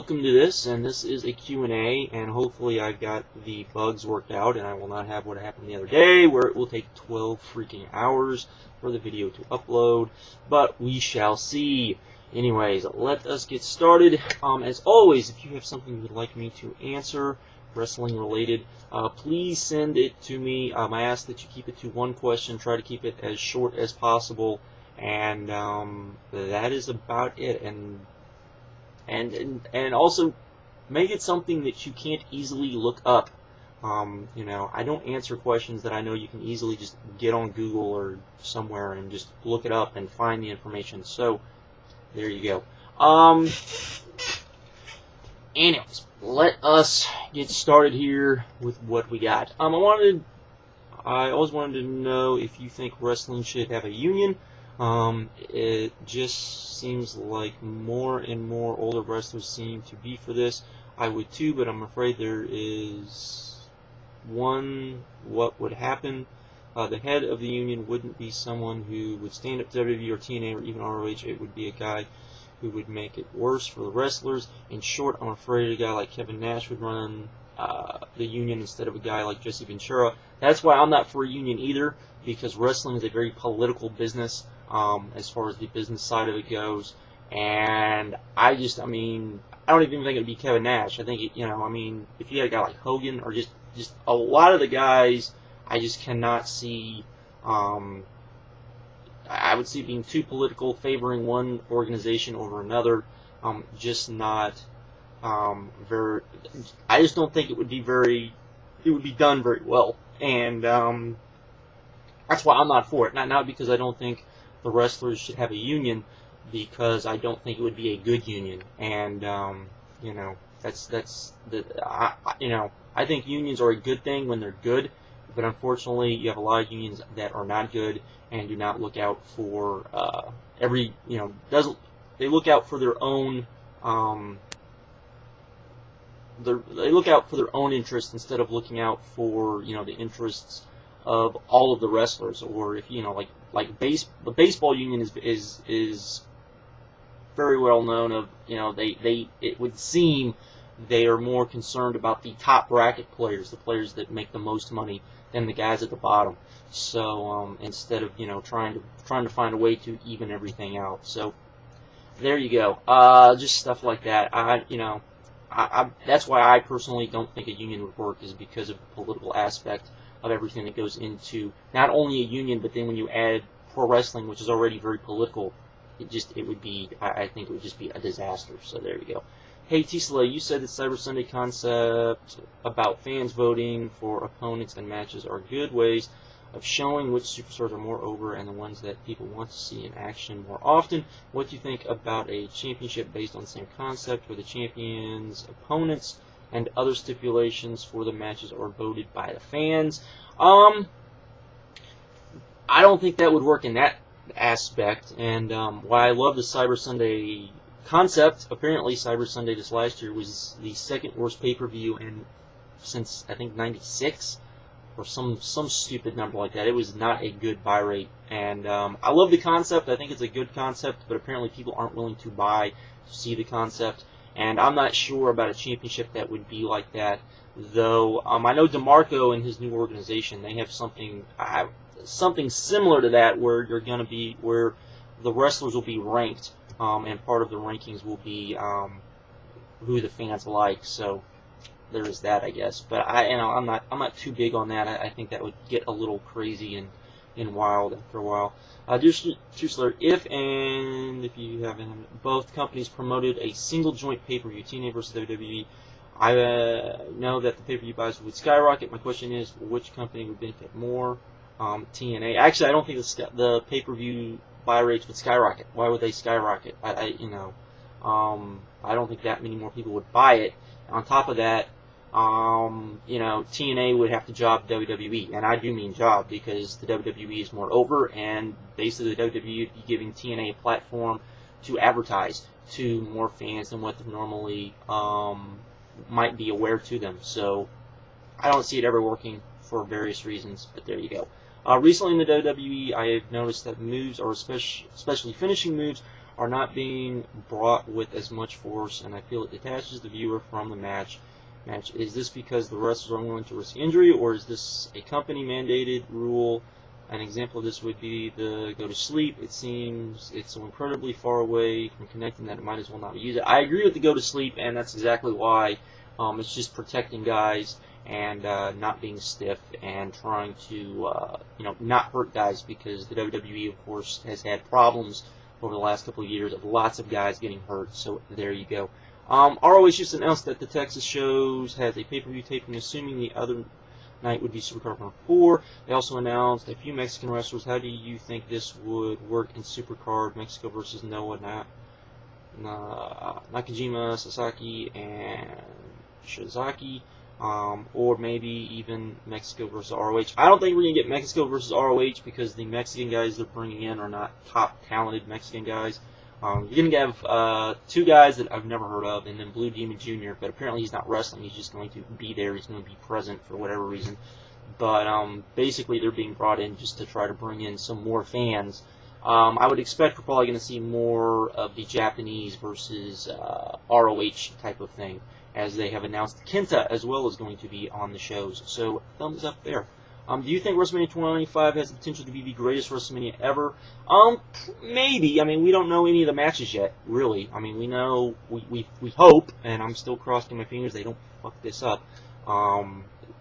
welcome to this, and this is a Q&A, and hopefully I got the bugs worked out, and I will not have what happened the other day, where it will take 12 freaking hours for the video to upload, but we shall see. Anyways, let us get started. As always, if you have something you would like me to answer, wrestling related, please send it to me. I ask that you keep it to one question, try to keep it as short as possible, and that is about it. And also make it something that you can't easily look up. I don't answer questions that I know you can easily just get on Google or somewhere and just look it up and find the information. So there you go. Anyways, let us get started here with what we got. I always wanted to know if you think wrestling should have a union. It just seems like more and more older wrestlers seem to be for this. I would too, but I'm afraid there is what would happen. The head of the union wouldn't be someone who would stand up to WWE or TNA or even ROH. It would be a guy who would make it worse for the wrestlers. In short, I'm afraid a guy like Kevin Nash would run the union instead of a guy like Jesse Ventura. That's why I'm not for a union either, because wrestling is a very political business. As far as the business side of it goes, and I don't even think it'd be Kevin Nash. I think if you had a guy like Hogan or just a lot of the guys, I just cannot see. I would see it being too political, favoring one organization over another. Just not very. I just don't think it would be very. It would be done very well, and that's why I'm not for it. Not because I don't think the wrestlers should have a union, because I don't think it would be a good union, and I think unions are a good thing when they're good, but unfortunately you have a lot of unions that are not good and do not look out for they look out for their own they look out for their own interests instead of looking out for the interests of all of the wrestlers. Or if the baseball union is very well known of it would seem they are more concerned about the top bracket players, the players that make the most money, than the guys at the bottom. So instead of trying to find a way to even everything out. So there you go. Just stuff like that. That's why I personally don't think a union would work, is because of the political aspect of everything that goes into not only a union, but then when you add pro wrestling, which is already very political, I think it would just be a disaster. So there you go. Hey TSlay, you said that Cyber Sunday concept about fans voting for opponents and matches are good ways of showing which superstars are more over and the ones that people want to see in action more often. What do you think about a championship based on the same concept, where the champion's opponents and other stipulations for the matches are voted by the fans? I don't think that would work in that aspect, and while I love the Cyber Sunday concept, apparently Cyber Sunday this last year was the second worst pay-per-view since I think '96 or some stupid number like that. It was not a good buy rate, and I love the concept. I think it's a good concept, but apparently people aren't willing to buy to see the concept. And I'm not sure about a championship that would be like that, though. I know DeMarco and his new organization, they have something similar to that, where where the wrestlers will be ranked, and part of the rankings will be who the fans like. So there is that, I guess. But I'm not too big on that. I think that would get a little crazy and wild after a while. TSlay, if you haven't, both companies promoted a single joint pay-per-view, TNA versus WWE. I know that the pay-per-view buys would skyrocket. My question is, which company would benefit more? TNA. Actually, I don't think the pay-per-view buy rates would skyrocket. Why would they skyrocket? I don't think that many more people would buy it. On top of that, TNA would have to job WWE, and I do mean job, because the WWE is more over, and basically the WWE would be giving TNA a platform to advertise to more fans than what they normally might be aware to them. So I don't see it ever working for various reasons, but there you go. Recently in the WWE, I have noticed that moves, or especially finishing moves, are not being brought with as much force, and I feel it detaches the viewer from the match. Is this because the wrestlers are unwilling to risk injury, or is this a company-mandated rule? An example of this would be the go to sleep. It seems it's so incredibly far away from connecting that it might as well not use it. I agree with the go to sleep, and that's exactly why. It's just protecting guys and not being stiff and trying to not hurt guys, because the WWE, of course, has had problems over the last couple of years of lots of guys getting hurt. So there you go. ROH just announced that the Texas shows has a pay-per-view taping, assuming the other night would be Supercard number 4. They also announced a few Mexican wrestlers. How do you think this would work in Supercard? Mexico versus Noah, Nakajima, Sasaki, and Shizaki, or maybe even Mexico versus ROH. I don't think we're going to get Mexico versus ROH because the Mexican guys they're bringing in are not top talented Mexican guys. You're going to have 2 guys that I've never heard of, and then Blue Demon Jr., but apparently he's not wrestling. He's just going to be there. He's going to be present for whatever reason. But basically they're being brought in just to try to bring in some more fans. I would expect we're probably going to see more of the Japanese versus ROH type of thing, as they have announced Kenta as well is going to be on the shows. So thumbs up there. Do you think WrestleMania 25 has the potential to be the greatest WrestleMania ever? Maybe. I mean, we don't know any of the matches yet, really. I mean, we know, we hope, and I'm still crossing my fingers they don't fuck this up.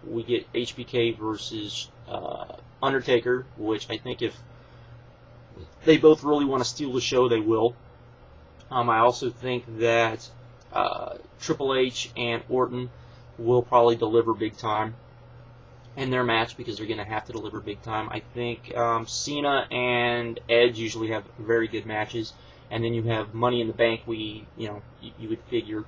We get HBK versus Undertaker, which I think if they both really want to steal the show, they will. I also think that Triple H and Orton will probably deliver big time in their match, because they're going to have to deliver big time. I think Cena and Edge usually have very good matches, and then you have Money in the Bank. You would figure,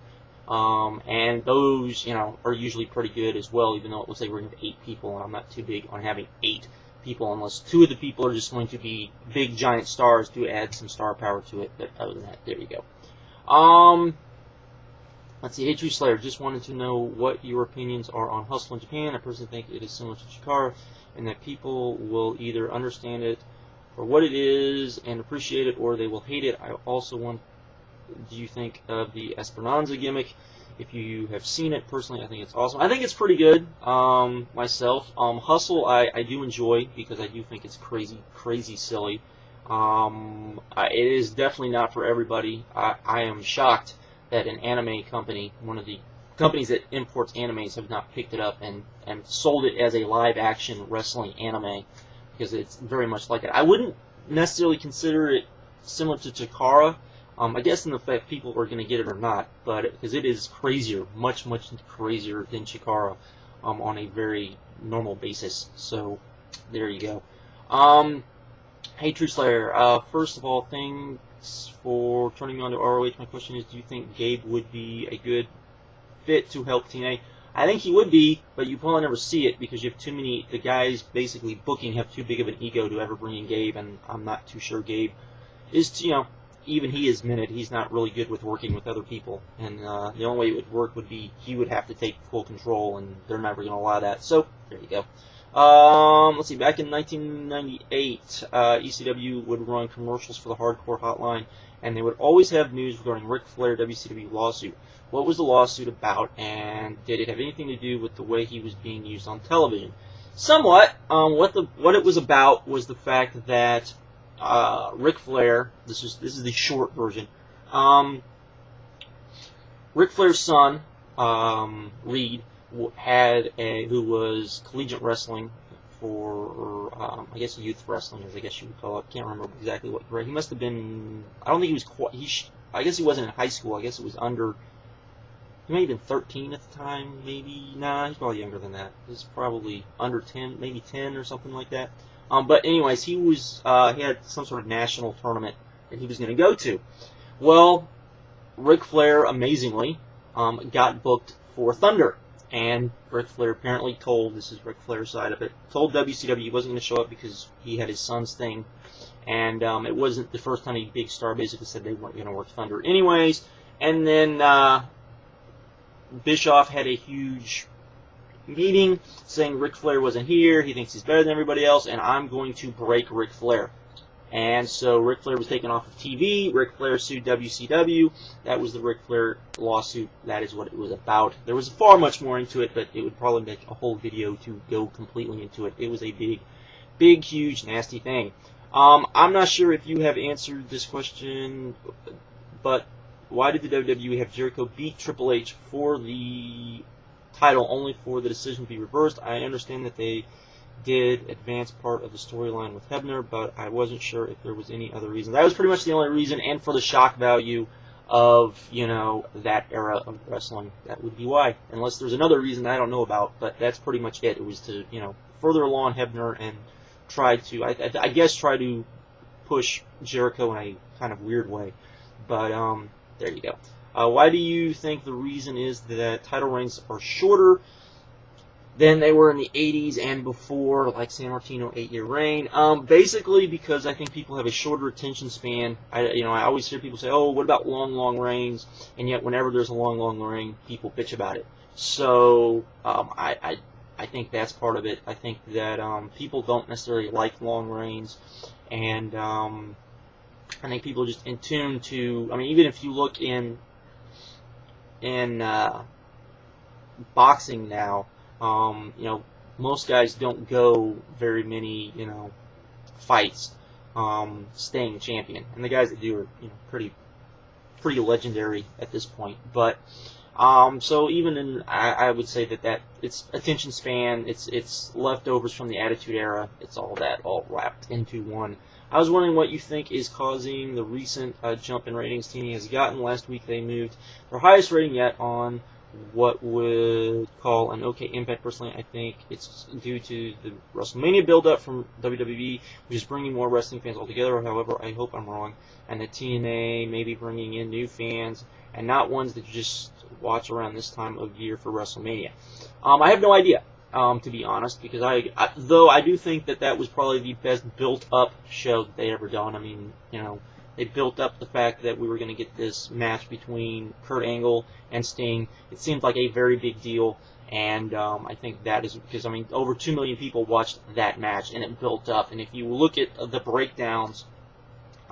and those are usually pretty good as well. Even though it looks like we're going to have 8 people, and I'm not too big on having 8 people unless 2 of the people are just going to be big giant stars to add some star power to it. But other than that, there you go. Let's see, Hey TruthSlayer, just wanted to know what your opinions are on Hustle in Japan. I personally think it is similar to Chikara, and that people will either understand it for what it is and appreciate it, or they will hate it. I also want, do you think of the Esperanza gimmick? If you have seen it, personally, I think it's awesome. I think it's pretty good, myself. Hustle, I do enjoy, because I do think it's crazy silly. It is definitely not for everybody. I am shocked that an anime company, one of the companies that imports animes, have not picked it up and sold it as a live-action wrestling anime, because it's very much like it. I wouldn't necessarily consider it similar to Chikara. I guess in the fact people are going to get it or not, but because it is crazier, much crazier than Chikara on a very normal basis. So there you go. Hey TruthSlayer, first of all, thanks for turning me on to ROH. My question is, do you think Gabe would be a good fit to help TNA? I think he would be, but you probably never see it because you have too many. The guys basically booking have too big of an ego to ever bring in Gabe, and I'm not too sure Gabe is. Even he is minute. He's not really good with working with other people, and the only way it would work would be he would have to take full control, and they're never going to allow that. So there you go. Let's see, back in 1998, ECW would run commercials for the Hardcore Hotline, and they would always have news regarding Ric Flair WCW lawsuit. What was the lawsuit about, and did it have anything to do with the way he was being used on television? Somewhat. What it was about was the fact that Ric Flair, this is the short version, Ric Flair's son, Reed, who was collegiate wrestling for, I guess youth wrestling, as I guess you would call it. Can't remember exactly what grade. He must have been, I don't think he was quite, I guess he wasn't in high school. I guess it was under, he may have been 13 at the time, maybe. Nah, he's probably younger than that. He's probably under 10, maybe 10 or something like that. But anyways, he had some sort of national tournament that he was going to go to. Well, Ric Flair, amazingly, got booked for Thunder. And Ric Flair apparently told, this is Ric Flair's side of it, told WCW he wasn't going to show up because he had his son's thing. And it wasn't the first time a big star basically said they weren't going to work Thunder anyways. And then Bischoff had a huge meeting saying Ric Flair wasn't here, he thinks he's better than everybody else, and I'm going to break Ric Flair. And so Ric Flair was taken off of TV. Ric Flair sued WCW. That was the Ric Flair lawsuit. That is what it was about. There was far much more into it, but it would probably make a whole video to go completely into it. It was a big, huge, nasty thing. I'm not sure if you have answered this question, but why did the WWE have Jericho beat Triple H for the title only for the decision to be reversed? I understand that they did advance part of the storyline with Hebner, but I wasn't sure if there was any other reason. That was pretty much the only reason, and for the shock value of, you know, that era of wrestling. That would be why. Unless there's another reason I don't know about, but that's pretty much it. It was to, you know, further along Hebner and try to, I guess, try to push Jericho in a kind of weird way. But, there you go. Why do you think the reason is that title reigns are shorter than they were in the 80s and before, like San Martino 8-year reign? Basically because I think people have a shorter attention span. I always hear people say, oh, what about long reigns? And yet whenever there's a long reign, people bitch about it. So I think that's part of it. I think that people don't necessarily like long reigns, and I think people are just in tune to, I mean, even if you look in boxing now, you know, most guys don't go very many, you know, fights, staying champion, and the guys that do are, you know, pretty legendary at this point. But so even in, I would say that it's attention span, it's leftovers from the Attitude Era, it's all wrapped into one. I was wondering what you think is causing the recent jump in ratings TNA has gotten. Last week they moved their highest rating yet on what would call an OK Impact. Personally, I think it's due to the WrestleMania build-up from WWE, which is bringing more wrestling fans altogether. However, I hope I'm wrong, and that TNA may be bringing in new fans and not ones that you just watch around this time of year for WrestleMania. I have no idea, to be honest, because though I do think that was probably the best built-up show that they ever done. I mean, you know, they built up the fact that we were going to get this match between Kurt Angle and Sting. It seemed like a very big deal, and I think that is because, I mean, over 2 million people watched that match, and it built up. And if you look at the breakdowns,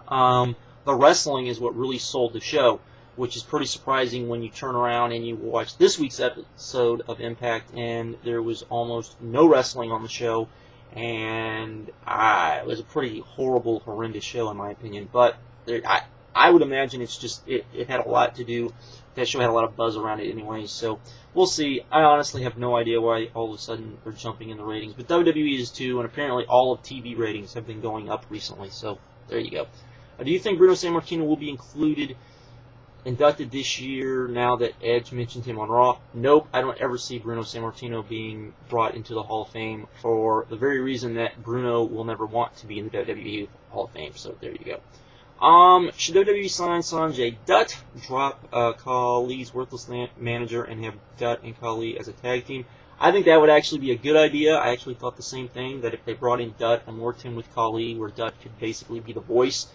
the wrestling is what really sold the show, which is pretty surprising when you turn around and you watch this week's episode of Impact, and there was almost no wrestling on the show, and it was a pretty horrendous show in my opinion. But I would imagine it's just, it had a lot to do, that show had a lot of buzz around it anyway, so we'll see. I honestly have no idea why all of a sudden they're jumping in the ratings, but WWE is too, and apparently all of TV ratings have been going up recently, so there you go. Do you think Bruno Sammartino will be inducted this year now that Edge mentioned him on Raw? Nope, I don't ever see Bruno Sammartino being brought into the Hall of Fame for the very reason that Bruno will never want to be in the WWE Hall of Fame, so there you go. Should WWE sign Sanjay Dutt, drop Khali's worthless manager, and have Dutt and Khali as a tag team? I think that would actually be a good idea. I actually thought the same thing, that if they brought in Dutt and worked him with Khali, where Dutt could basically be the voice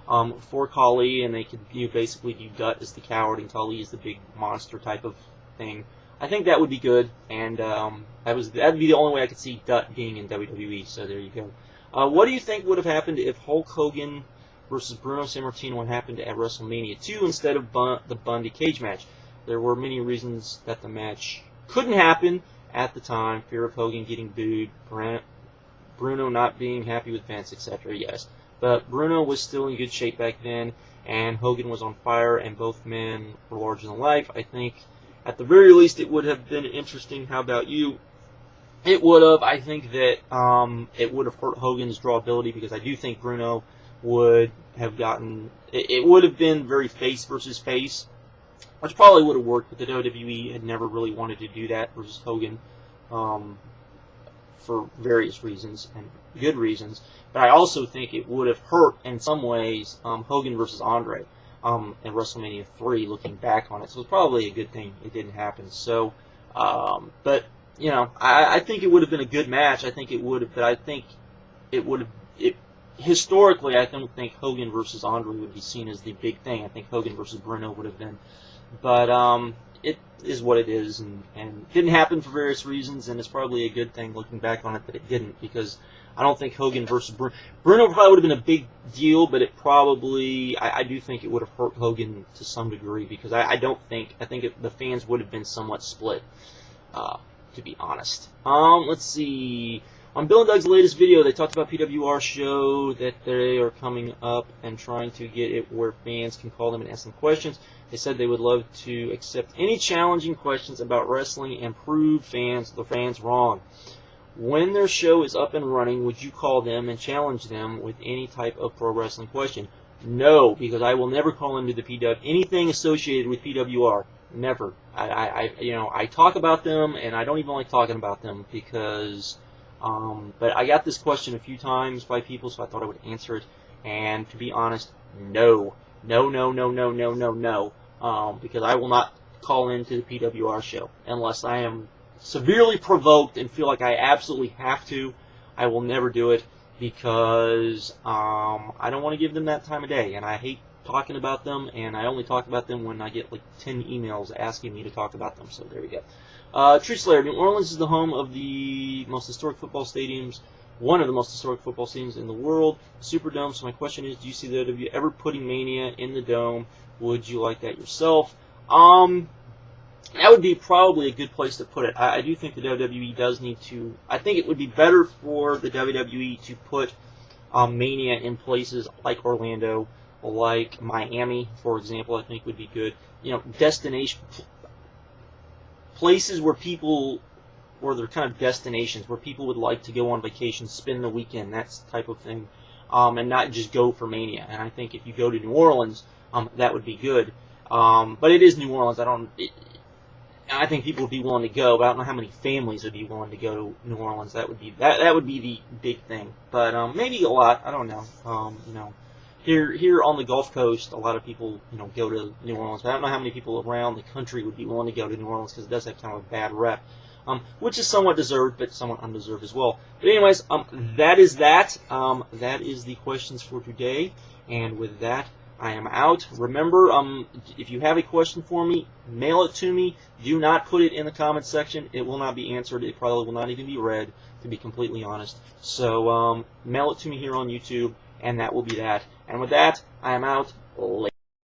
for Khali, and they could basically view Dutt as the coward and Khali as the big monster type of thing. I think that would be good, and that'd be the only way I could see Dutt being in WWE. So there you go. What do you think would have happened if Hulk Hogan versus Bruno Sammartino had happened at WrestleMania 2 instead of the Bundy cage match? There were many reasons that the match couldn't happen at the time: fear of Hogan getting booed, Bruno not being happy with Vince, etc. Yes. But Bruno was still in good shape back then, and Hogan was on fire, and both men were larger than life. I think, at the very least, it would have been interesting. How about you? It would have. I think that it would have hurt Hogan's drawability, because I do think Bruno would have gotten... It would have been very face versus face, which probably would have worked, but the WWE had never really wanted to do that versus Hogan for various reasons, and good reasons. But I also think it would have hurt, in some ways, Hogan versus Andre in WrestleMania 3, looking back on it. So it's probably a good thing it didn't happen. So, but, you know, I think it would have been a good match. I think it would have, but I think it would have, historically, I don't think Hogan versus Andre would be seen as the big thing. I think Hogan versus Bruno would have been. But is what it is, and it didn't happen for various reasons, and it's probably a good thing looking back on it that it didn't, because I don't think Hogan versus Bruno probably would have been a big deal, but it probably, I do think it would have hurt Hogan to some degree, because I think the fans would have been somewhat split, to be honest. Let's see. On Bill and Doug's latest video, they talked about PWR show, that they are coming up and trying to get it where fans can call them and ask them questions. They said they would love to accept any challenging questions about wrestling and prove the fans wrong. When their show is up and running, would you call them and challenge them with any type of pro wrestling question? No, because I will never call into the anything associated with PWR. Never. I talk about them, and I don't even like talking about them because. But I got this question a few times by people, so I thought I would answer it. And to be honest, no. No, because I will not call into the PWR show unless I am severely provoked and feel like I absolutely have to. I will never do it because I don't want to give them that time of day, and I hate talking about them, and I only talk about them when I get like 10 emails asking me to talk about them, so there we go. TSlay, New Orleans is the home of the most historic football stadiums, one of the most historic football stadiums in the world, Superdome. So my question is, do you see the WWE ever putting Mania in the Dome? Would you like that yourself? That would be probably a good place to put it. I do think the WWE does need to. I think it would be better for the WWE to put Mania in places like Orlando, like Miami, for example. I think would be good. Destination places where they're kind of destinations where people would like to go on vacation, spend the weekend, that type of thing, and not just go for Mania. And I think if you go to New Orleans, that would be good. But it is New Orleans. I think people would be willing to go, but I don't know how many families would be willing to go to New Orleans. That would be the big thing. But maybe a lot. I don't know. Here on the Gulf Coast, a lot of people, go to New Orleans. But I don't know how many people around the country would be willing to go to New Orleans because it does have kind of a bad rep, which is somewhat deserved, but somewhat undeserved as well. But anyways, that is that. That is the questions for today. And with that, I am out. Remember, if you have a question for me, mail it to me. Do not put it in the comments section. It will not be answered. It probably will not even be read, to be completely honest. So mail it to me here on YouTube, and that will be that. And with that, I am out. Later.